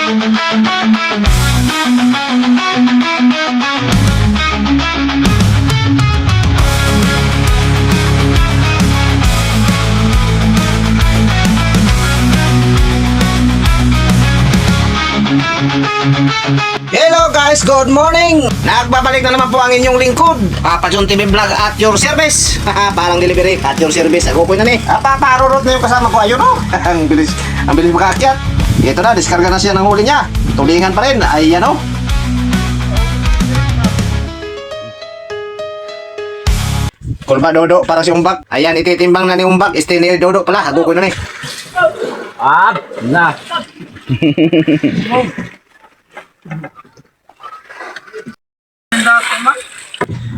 Hello guys, good morning! Nagbabalik na naman po ang inyong lingkod, Papa John TV Vlog at your service. Parang delivery at your service. Ako po na ni. Paparurot na yung kasama ko. Ayun o. Ang bilis makaakyat. Ito na, diskarga na siya ng huli niya. Tulingan pa rin. Ayan o. Kulba Dodo para si Umbak. Ayan, ititimbang na ni Umbak. Ni Dodo pala. Ako ko na ni. Na.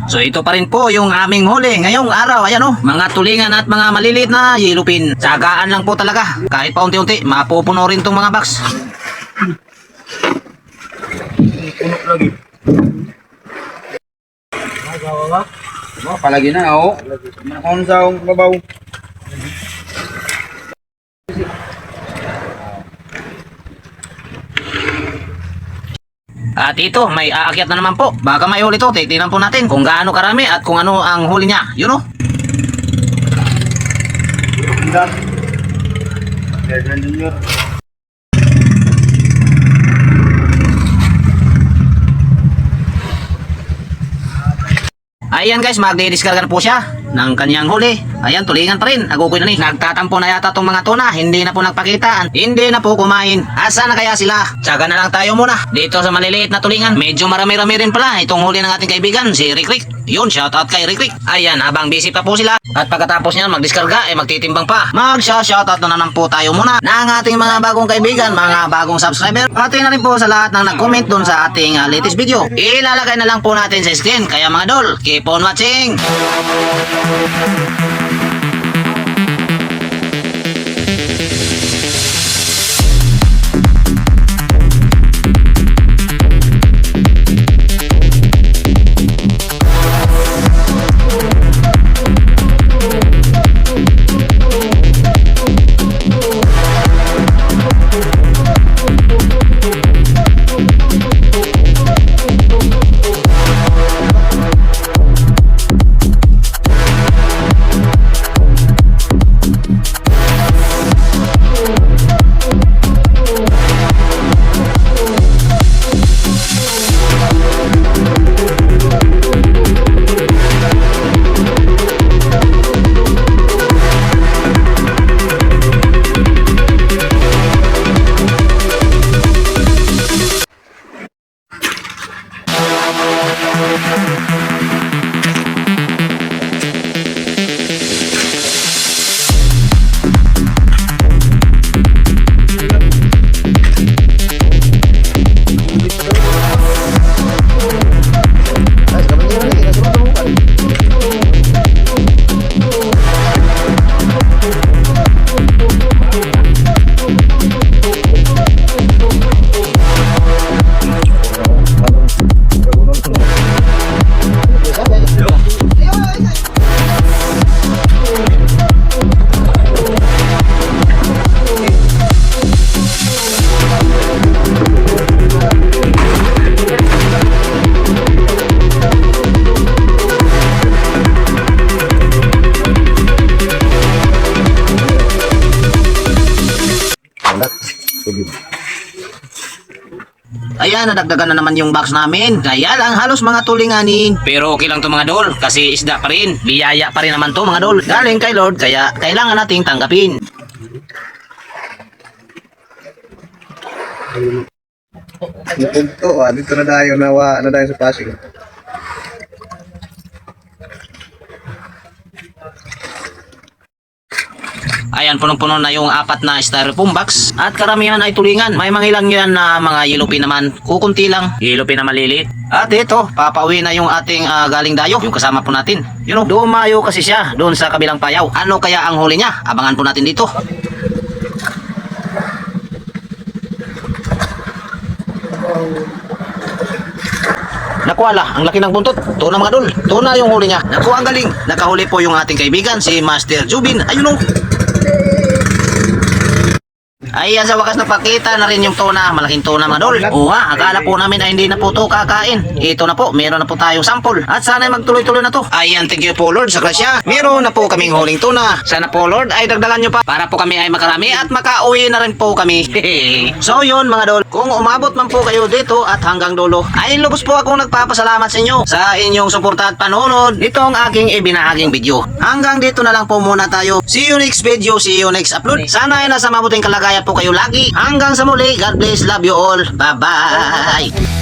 So ito pa rin po yung aming huli ngayong araw. Ayan o, mga tulingan at mga maliliit na yellowfin. Tsagaan lang po talaga. Kahit pa unti-unti, mapupuno rin tong mga box. Puno lagi. Palagi na ako. Nakon sa babaw. At ito, may aakyat na naman po. Baka may huli ito. Tingnan po natin kung gaano karami at kung ano ang huli niya. Yun o. Ayan guys, magdidiskarga na po siya ng kanyang huli. Ayan, tulingan pa rin. Agugoy na ni. Nagtatampo na yata tong mga tuna. Hindi na po nagpakita. Hindi na po kumain. Asa na kaya sila? Tsaga na lang tayo muna. Dito sa maliliit na tulingan. Medyo marami-rami rin pala itong huli ng ating kaibigan, si Rick Rick. Yun, shoutout kay Rick Rick. Ayan, habang busy pa po sila. At pagkatapos niyan magdiskarga, magtitimbang pa. Magsha-shoutout na naman po tayo muna ng ating mga bagong kaibigan, mga bagong subscriber. Pati na rin po sa lahat ng nag-comment dun sa ating latest video. Ilalagay na lang po natin sa screen. Kaya mga dol, keep on watching! Ayan, nadagdagan na naman yung box namin. Kaya lang halos mga tulinganin. Pero okay lang to mga dol, kasi isda pa rin. Biyaya pa rin naman to mga dol. Galing kay Lord, kaya kailangan nating tanggapin. Dito na tayo, nawa na tayo sa Pasig. Ayan, punong-puno na yung apat na styrofoam box. At karamihan ay tulingan. May mga ilang yan na mga yellowfin naman. Kukunti lang. Yellowfin na maliliit. At ito, papauwi na yung ating galing dayo. Yung kasama po natin. You know, dumayo kasi siya doon sa kabilang payaw. Ano kaya ang huli niya? Abangan po natin dito. Nakuha ang laki ng buntot. Tuna mga dol. Tuna yung huli niya. Nakuha ang galing. Nakahuli po yung ating kaibigan, si Master Jubin. Ayun o. Ayan, sa wakas nagpakita na rin yung tuna. Malaking tuna mga dol. Oo nga, akala po namin ay hindi na po to kakain. Ito na po, meron na po tayong sample. At sana ay magtuloy-tuloy na to. Ayan, thank you po Lord sa grasya. Meron na po kaming huling tuna. Sana po Lord ay dagdagan nyo pa para po kami ay makarami at makauwi na rin po kami. So yun mga dol, kung umabot man po kayo dito at hanggang dulo, ay lubos po akong nagpapasalamat sa inyo sa inyong suporta at panonood nitong aking ibinahaging video. Hanggang dito na lang po muna tayo. See you next video, see you next upload. Sana ay nasa mabuting kalagayan po kayo lagi. Hanggang sa muli, God bless, love you all. Bye-bye!